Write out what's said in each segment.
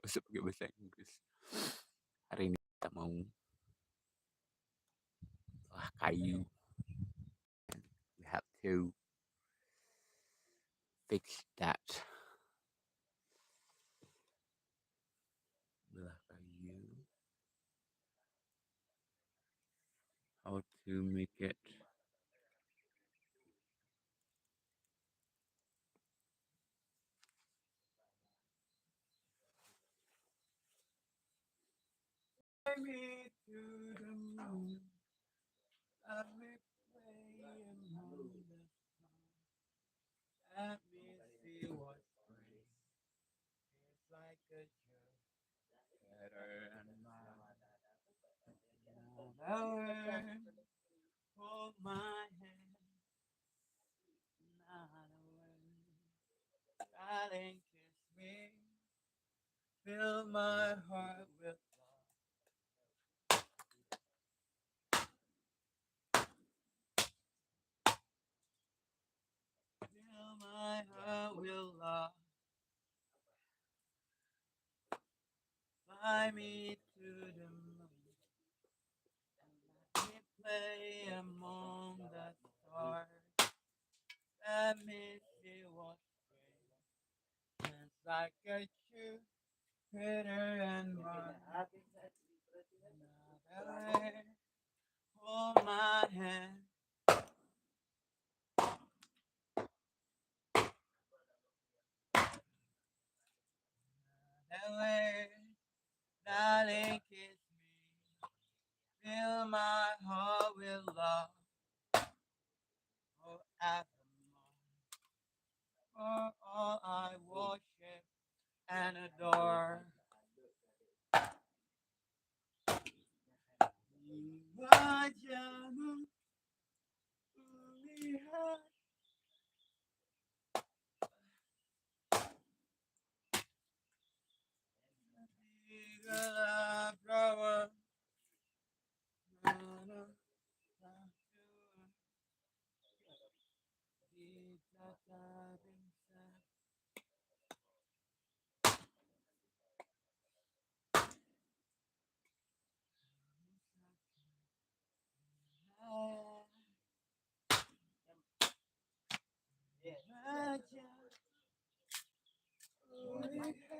nggak usah pakai bahasa Inggris. Hari ini kita mau kayu. We have to fix that. Belah kayu. How to make it fly me to the moon. Let me play among the stars. Let me see what spring feels like a joke. Better and mine. Another hold my hand. Not a word. Darling, kiss me. Fill my heart with love. Fill my heart with love. Fly me to the moon. Let me play among the stars. Let me see what spring is like a Jupiter and Mars. Another way, hold my hand. Another way, darling, kiss me. Fill my heart with love forevermore. For all I worship and adore. Wajahmu kulihat di gelap rawa. Di tata bingsa. Kulihat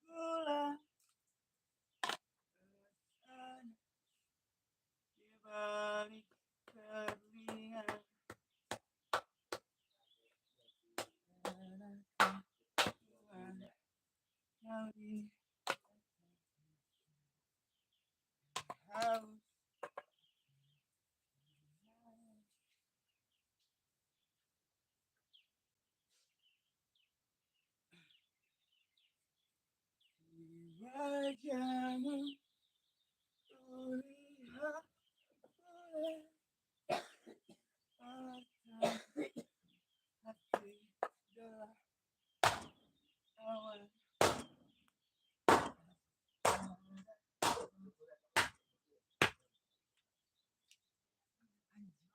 bulan di balik keheningan. Kau di haus. Di wajahmu kulihat bulan. Hati gelap awan.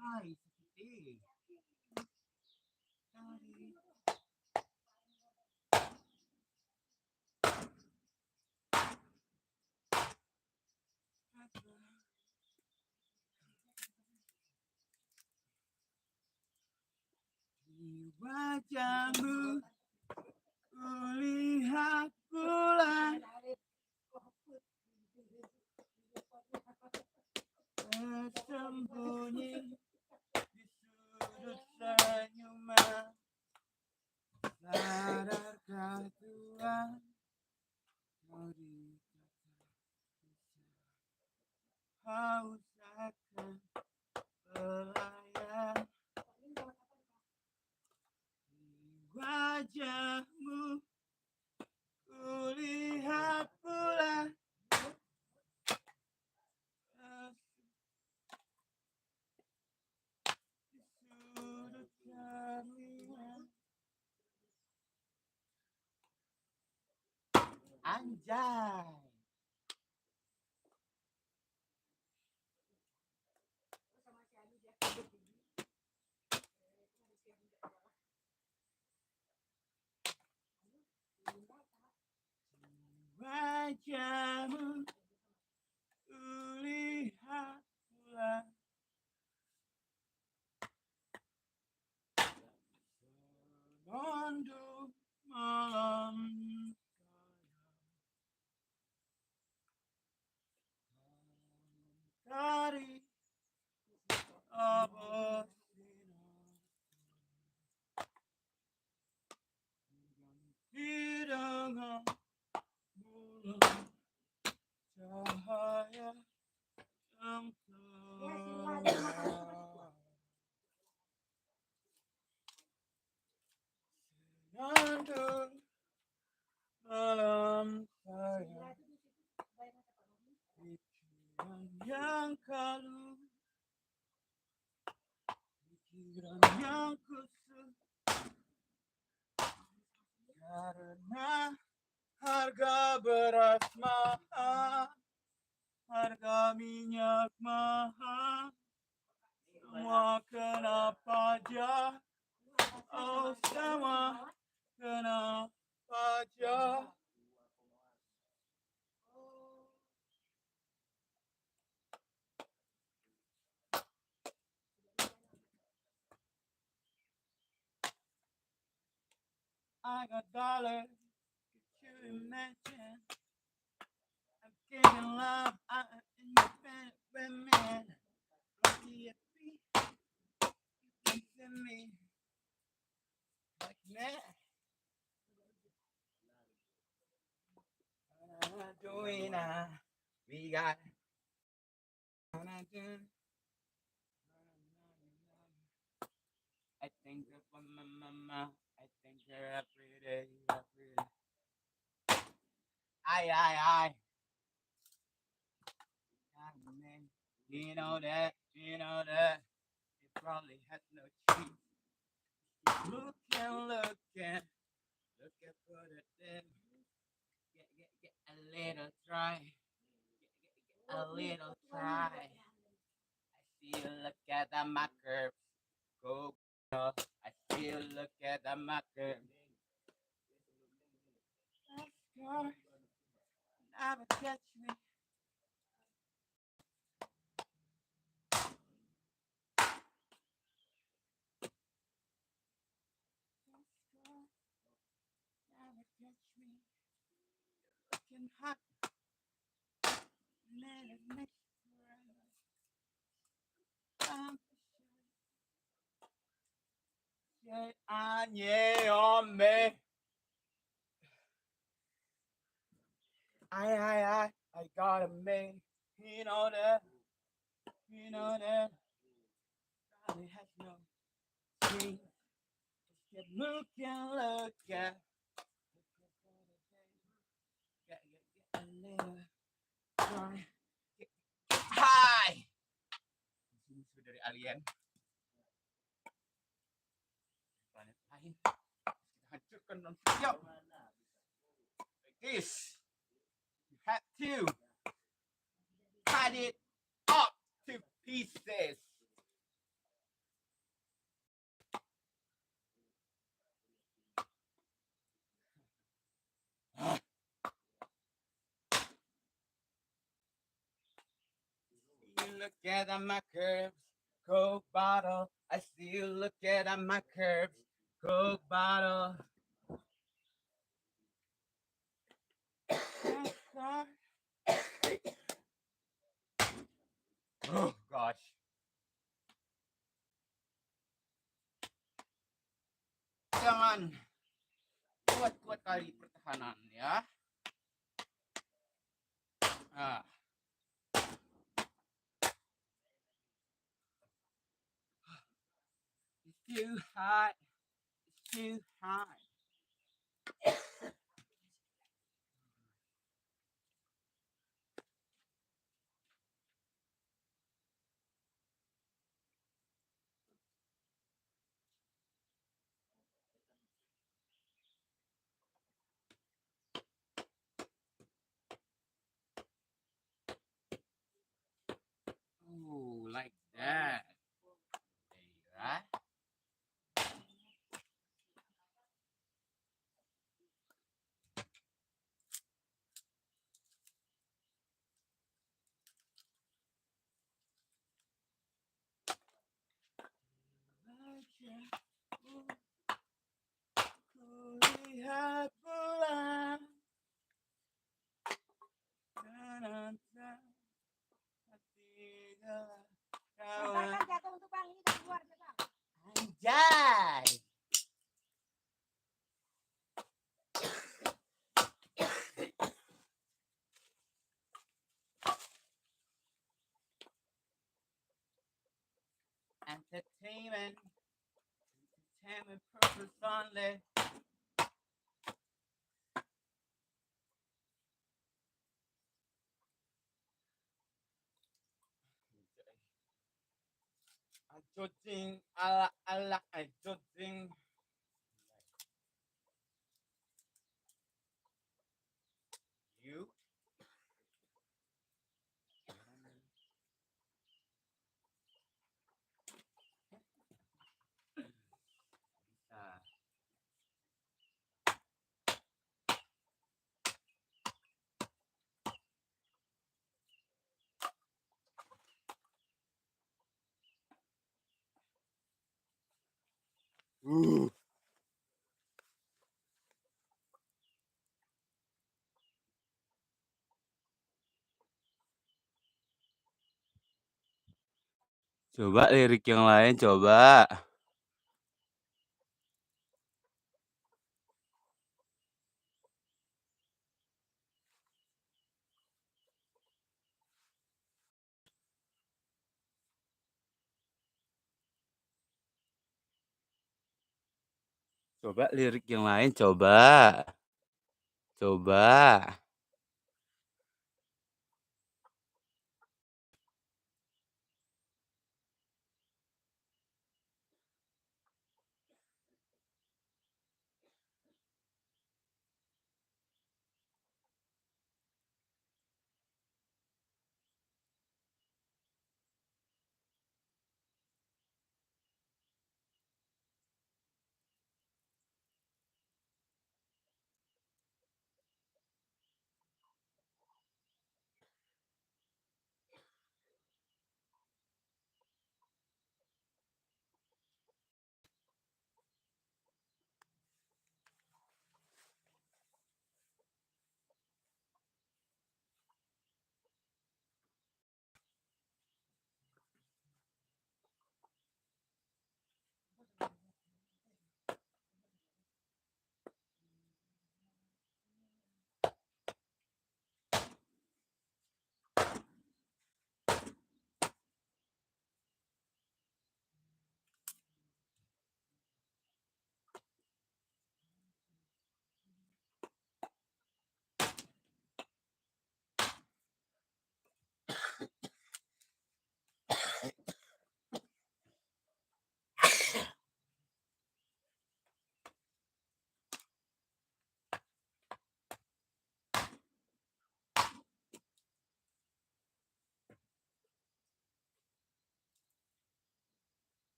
Anjay, sakit. Sorry. Di wajahmu kulihat bulan tersembunyi di sudut senyuman. Sadarkah Tuhan kau di haus akan pelayan. Di wajahmu kulihat bulan Anjay. Wajahmu kulihat pula senandung malam dari abad di dengan bulan cahaya yang terang senandung malam saya pikiran yang kalu pikiran yang kusut karena harga beras mahal, harga minyak mahal, semua kena pajak, oh semua kena pajak. I got dollars, could you imagine? I'm getting love, I'm independent women. Lucky if you can see me like that. What I'm doing now, we got. What I'm doing. I think of my mama. I think her every day, every day. I. Man, you know that, you know that. He probably has no cheese. Looking, put it in. Get a little try. Get a little try. I see you look at my curves. Go, girl. I see you look at my curves. Girl, never catch me. Girl, never catch me. Looking hot. Never next Anye on me. I got a man. You know that. You know that. Probably has no dream. Just look at. Get a little try. Hi. Musuh dari alien. Planet lain. Kita hancurkan manusia. Like this. You have to cut it up to pieces. You look at my curves, Coke bottle. I see you look at my curves, Coke bottle. Oh gosh. Jangan kuat-kuat kali pertahanan ya. Ah. It's too hot. It's too hot. entertainment purpose only. Judging ala ala judging you. Bisa. Coba lirik yang lain, coba. Coba lirik yang lain, coba. Coba.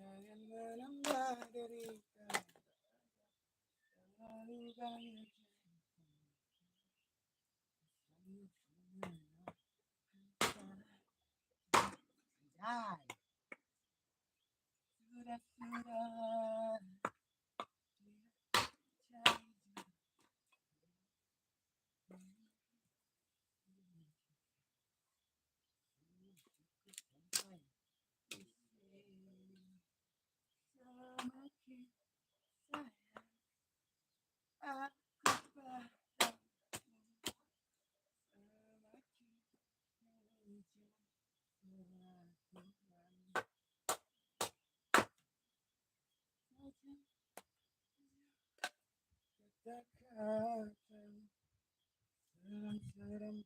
Jangan menambah derita. Selalu gaya sudah the curtain. Dun-dun-dun-dun-dun.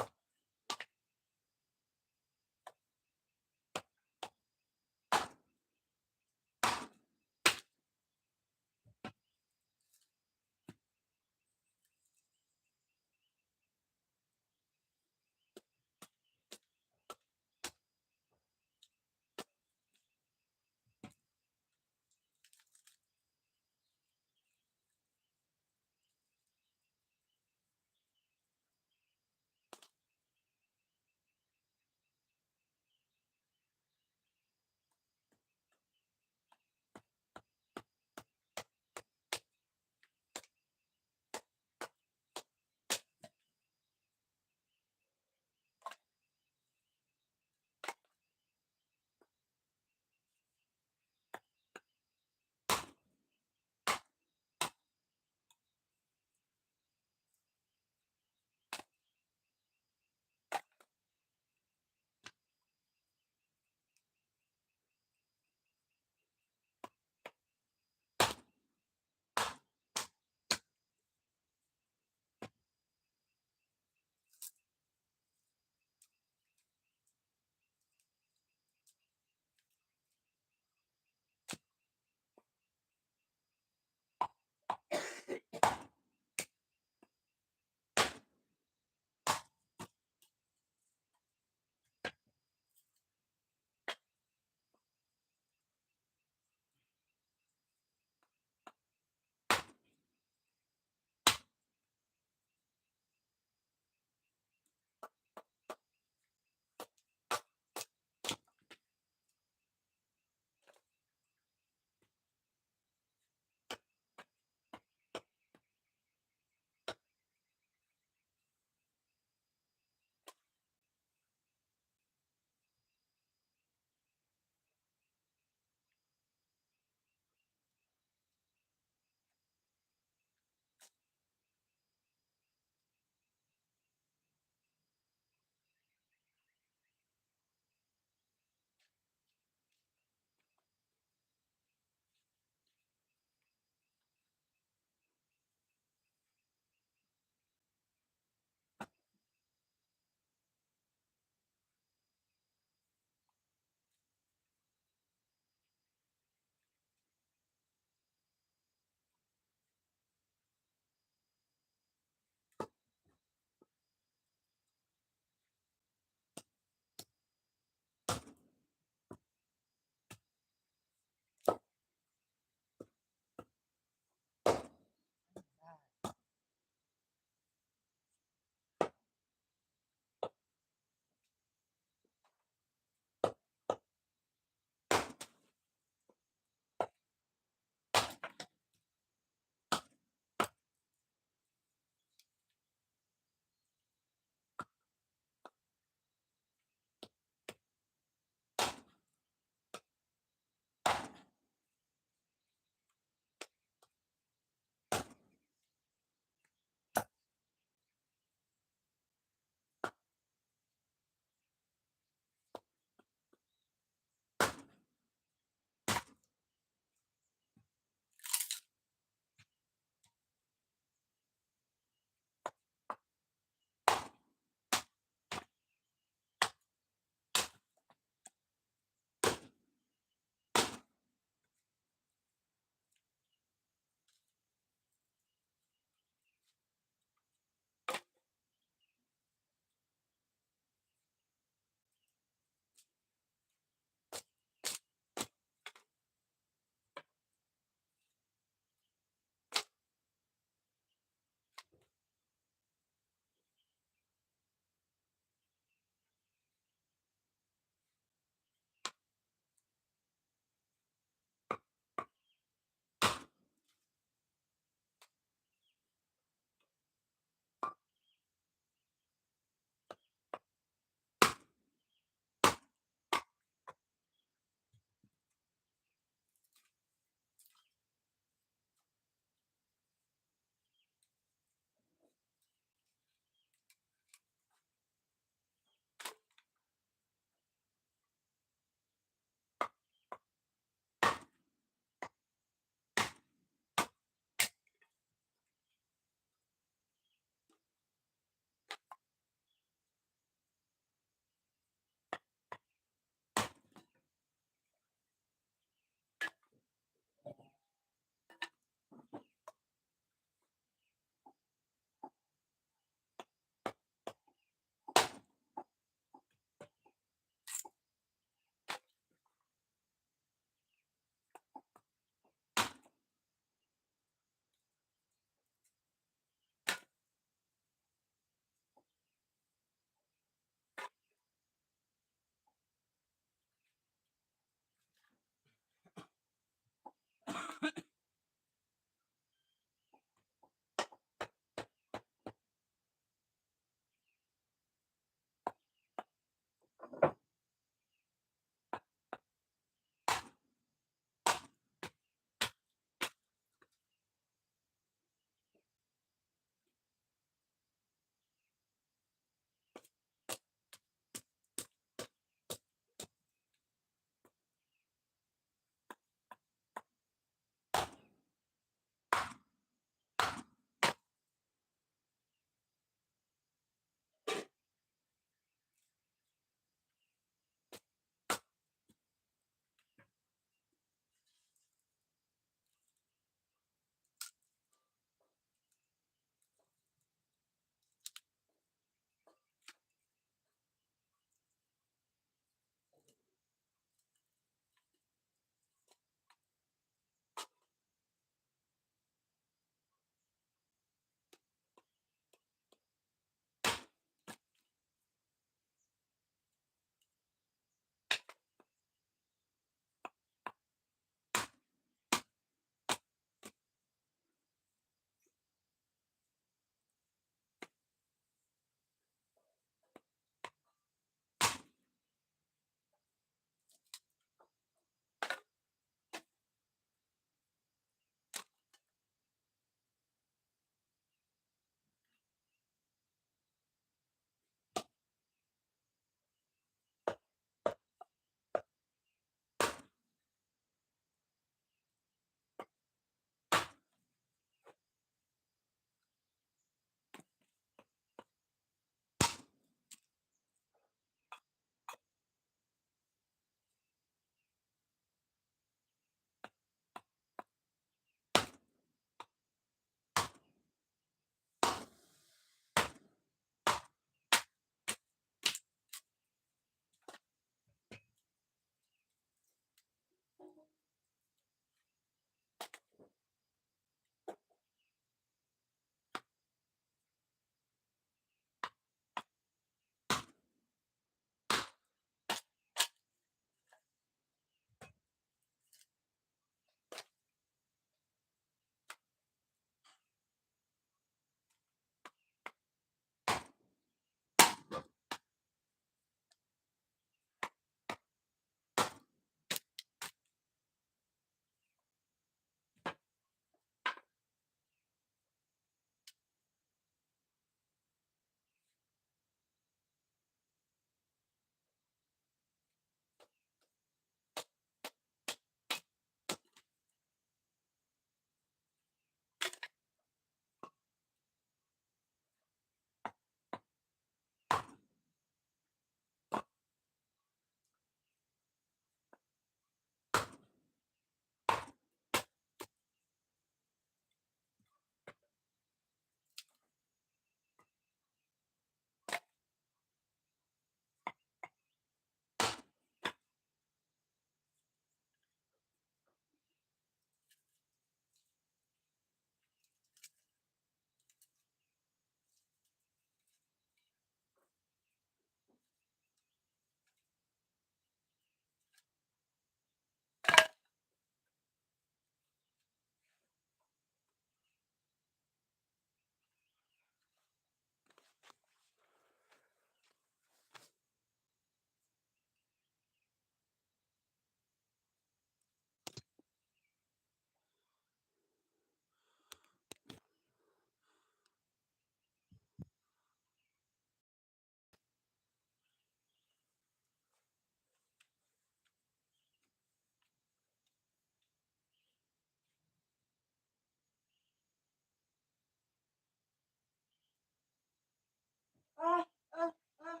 Ah, ah, ah.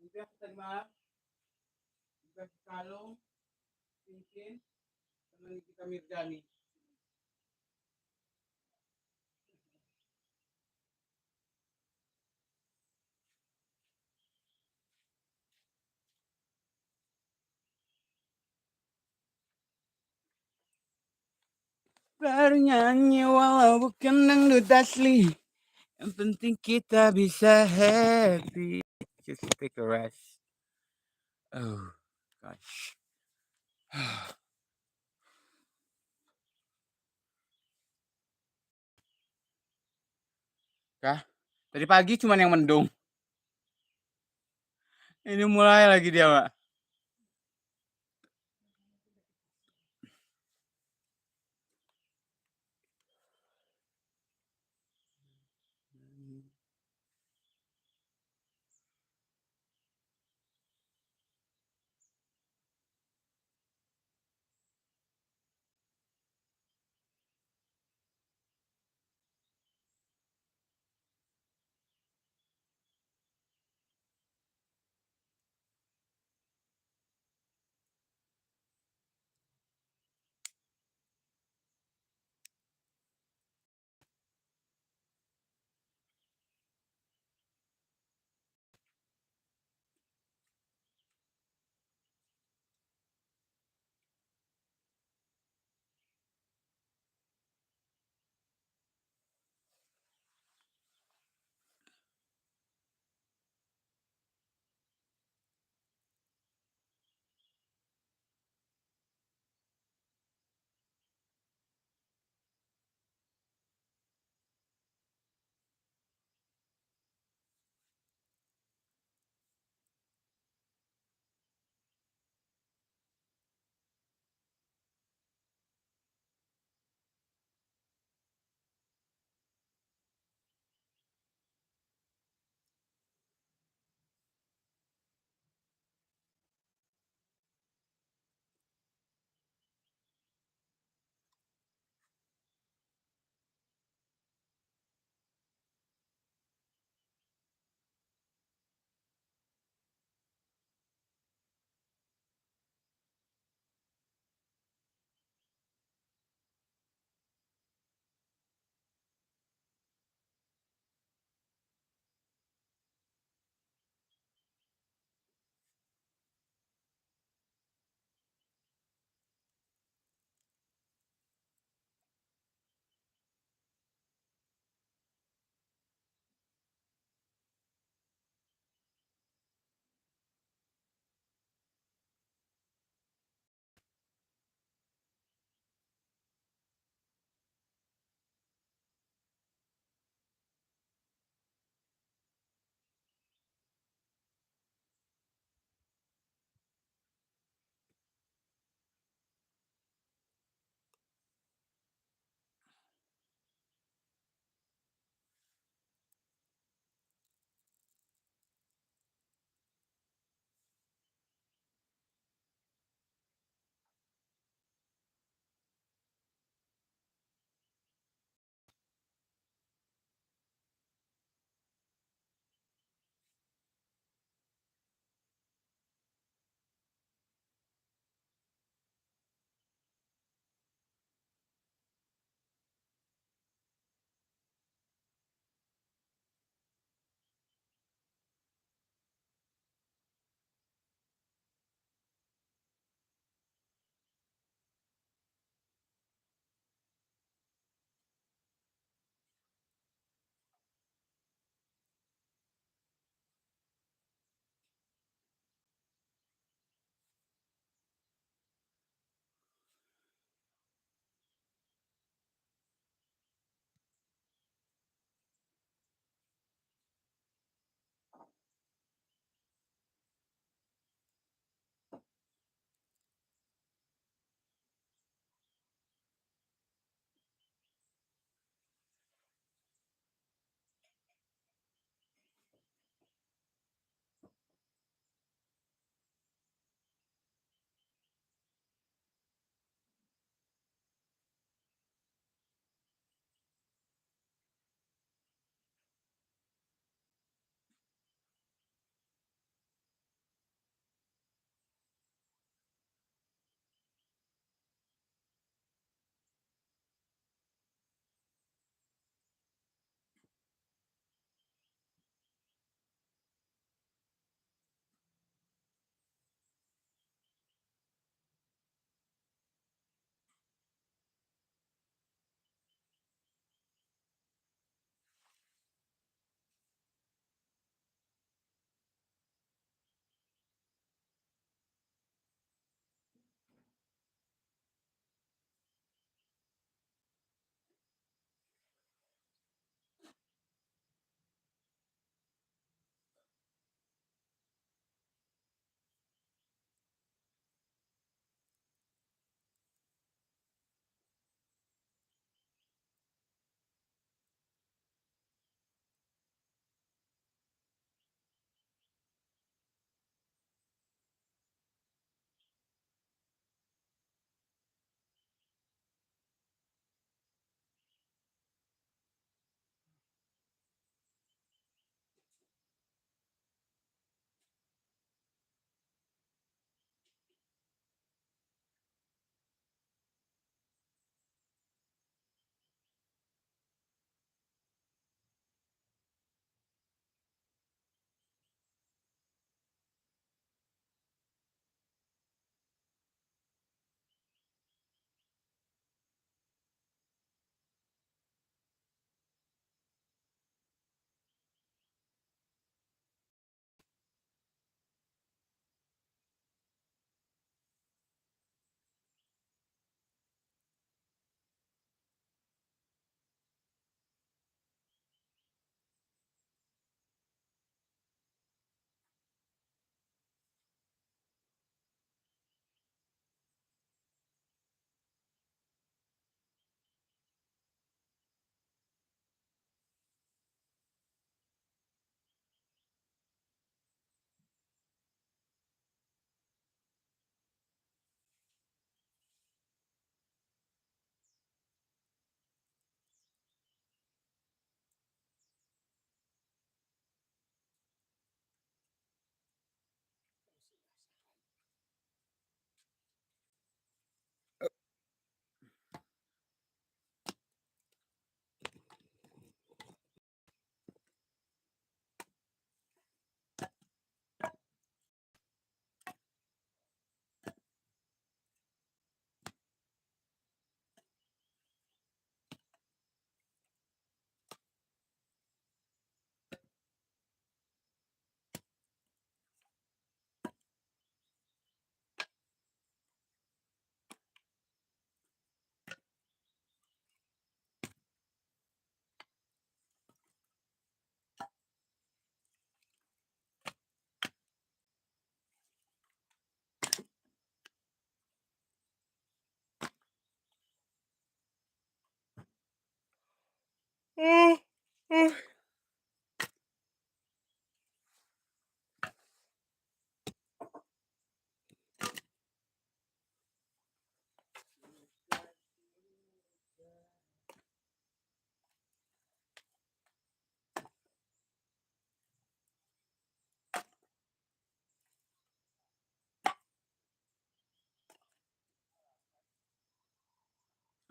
Udah terima, udah kalung, cincin, teman kita Mirjani. Bernyanyi walau bukan dangdut asli. Yang penting kita bisa happy. Just take a rest. Oh gosh. Kah? Tadi pagi cuman yang mendung. Ini mulai lagi dia, Pak.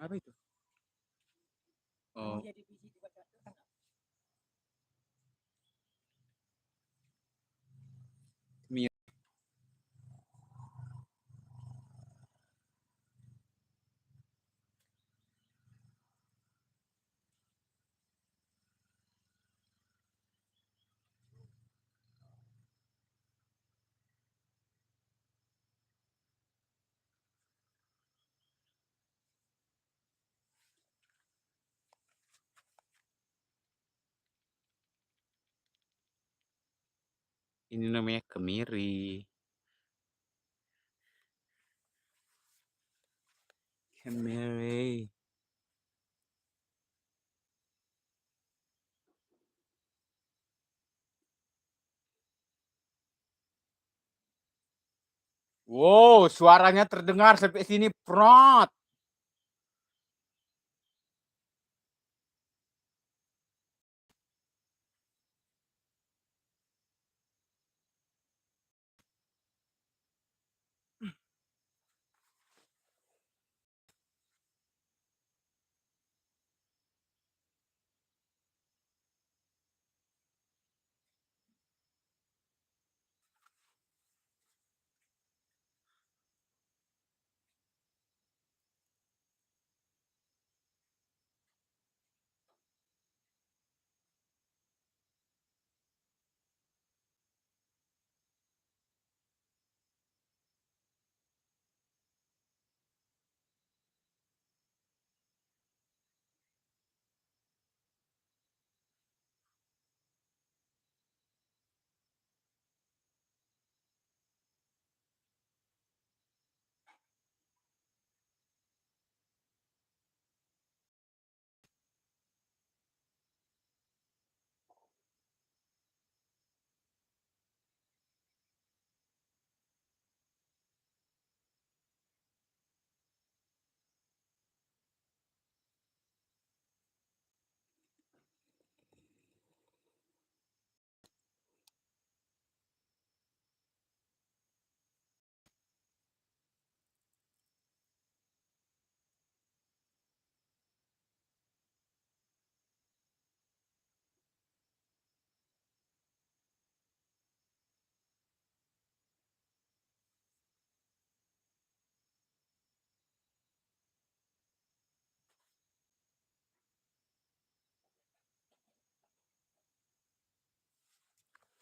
Apa itu? Oh. Ini namanya kemiri. Kemiri. Wow, suaranya terdengar sampai sini, prot.